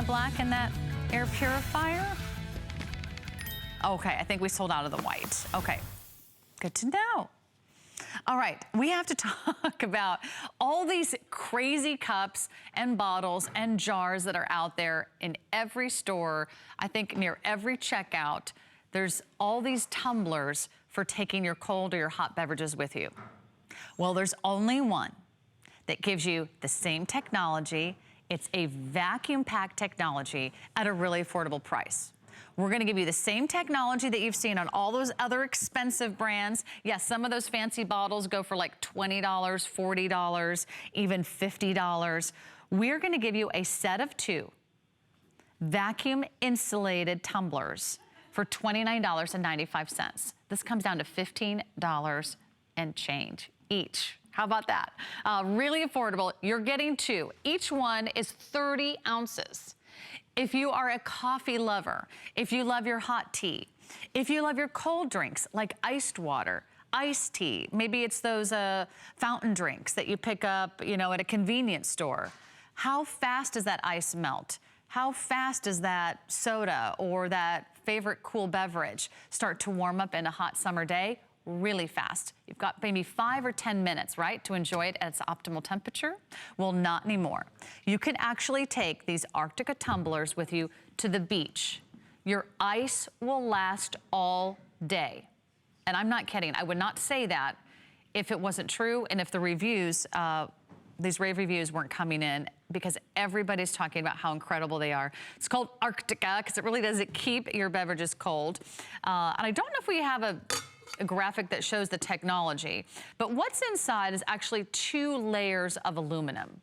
black in that air purifier? Okay, I think we sold out of the white. Okay, good to know. All right, we have to talk about all these crazy cups and bottles and jars that are out there in every store. I think near every checkout, there's all these tumblers for taking your cold or your hot beverages with you. Well, there's only one that gives you the same technology. It's a vacuum pack technology at a really affordable price. We're gonna give you the same technology that you've seen on all those other expensive brands. Yes, some of those fancy bottles go for like $20, $40, even $50. We're gonna give you a set of 2 vacuum insulated tumblers for $29.95. This comes down to $15 and change each. How about that? Really affordable. You're getting 2. Each one is 30 ounces. If you are a coffee lover, if you love your hot tea, if you love your cold drinks like iced water, iced tea, maybe it's those fountain drinks that you pick up, you know, at a convenience store. How fast does that ice melt? How fast does that soda or that favorite cool beverage start to warm up in a hot summer day? Really fast. You've got maybe 5 or 10 minutes, right, to enjoy it at its optimal temperature. Well, not anymore. You can actually take these Arctica tumblers with you to the beach. Your ice will last all day. And I'm not kidding. I would not say that if it wasn't true and if the reviews, these rave reviews weren't coming in, because everybody's talking about how incredible they are. It's called Arctica because it really does keep your beverages cold. And I don't know if we have a graphic that shows the technology, but what's inside is actually 2 layers of aluminum.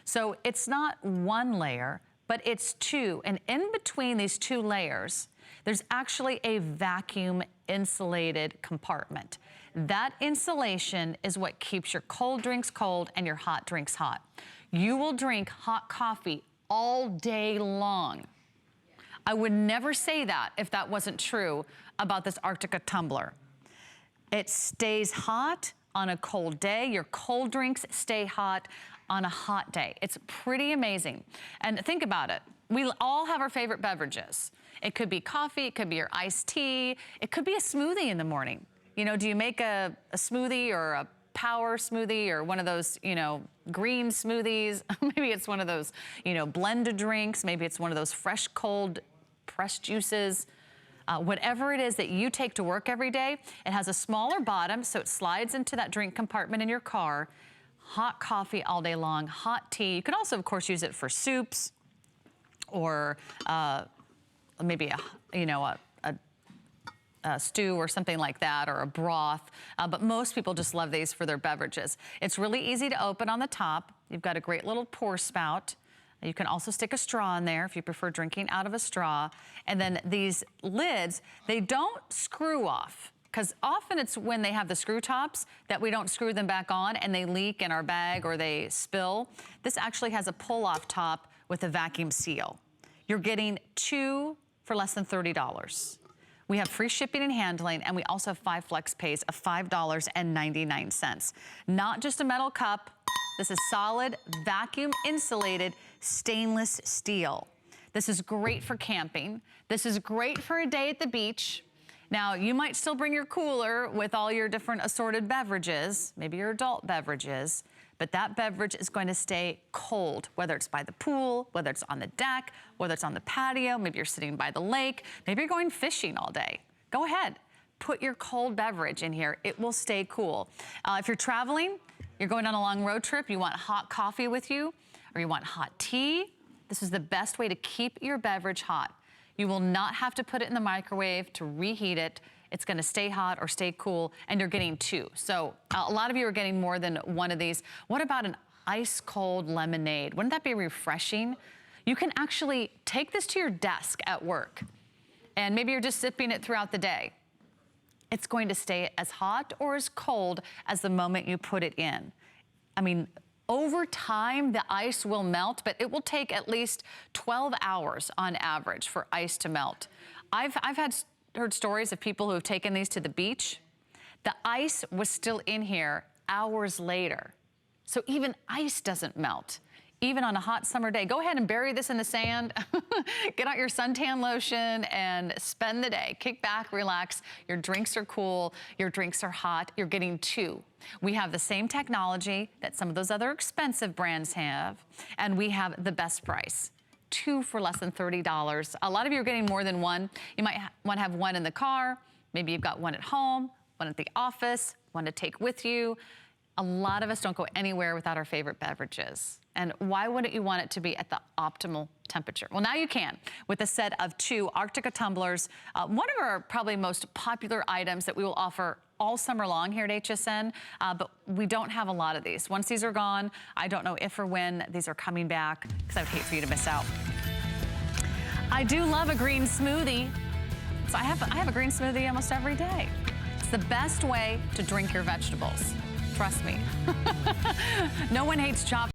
So it's not 1 layer, but it's 2. And in between these 2 layers, there's actually a vacuum insulated compartment. That insulation is what keeps your cold drinks cold and your hot drinks hot. You will drink hot coffee all day long. I would never say that if that wasn't true about this Arctica tumbler. It stays hot on a cold day. Your cold drinks stay hot on a hot day. It's pretty amazing. And think about it. We all have our favorite beverages. It could be coffee, it could be your iced tea, it could be a smoothie in the morning. You know, do you make a smoothie or a power smoothie or one of those, you know, green smoothies? Maybe it's one of those, you know, blended drinks. Maybe it's one of those fresh, cold, pressed juices. Whatever it is that you take to work every day, it has a smaller bottom, so it slides into that drink compartment in your car. Hot coffee all day long, hot tea. You can also, of course, use it for soups or maybe a stew or something like that, or a broth. But most people just love these for their beverages. It's really easy to open on the top. You've got a great little pour spout. You can also stick a straw in there if you prefer drinking out of a straw. And then these lids, they don't screw off, because often it's when they have the screw tops that we don't screw them back on and they leak in our bag or they spill. This actually has a pull-off top with a vacuum seal. You're getting 2 for less than $30. We have free shipping and handling, and we also have 5 flex pays of $5.99. Not just a metal cup. This is solid, vacuum insulated stainless steel. This is great for camping. This is great for a day at the beach. Now, you might still bring your cooler with all your different assorted beverages, maybe your adult beverages, but that beverage is going to stay cold, whether it's by the pool, whether it's on the deck, whether it's on the patio, maybe you're sitting by the lake, maybe you're going fishing all day. Go ahead, put your cold beverage in here. It will stay cool. If you're traveling, you're going on a long road trip, you want hot coffee with you, or you want hot tea, this is the best way to keep your beverage hot. You will not have to put it in the microwave to reheat it. It's gonna stay hot or stay cool, and you're getting 2. So a lot of you are getting more than one of these. What about an ice cold lemonade? Wouldn't that be refreshing? You can actually take this to your desk at work, and maybe you're just sipping it throughout the day. It's going to stay as hot or as cold as the moment you put it in. I mean, over time, the ice will melt, but it will take at least 12 hours on average for ice to melt. I've heard stories of people who have taken these to the beach. The ice was still in here hours later. So even ice doesn't melt. even on a hot summer day. Go ahead and bury this in the sand. Get out your suntan lotion and spend the day. Kick back, relax. Your drinks are cool. Your drinks are hot. You're getting 2. We have the same technology that some of those other expensive brands have, and we have the best price. 2 for less than $30. A lot of you are getting more than 1. You might want to have 1 in the car. Maybe you've got 1 at home, 1 at the office, 1 to take with you. A lot of us don't go anywhere without our favorite beverages. And why wouldn't you want it to be at the optimal temperature? Well, now you can with a set of 2 Arctica tumblers. One of our probably most popular items that we will offer all summer long here at HSN, but we don't have a lot of these. Once these are gone, I don't know if or when these are coming back, because I would hate for you to miss out. I do love a green smoothie. So I have a green smoothie almost every day. It's the best way to drink your vegetables. Trust me. No one hates chopped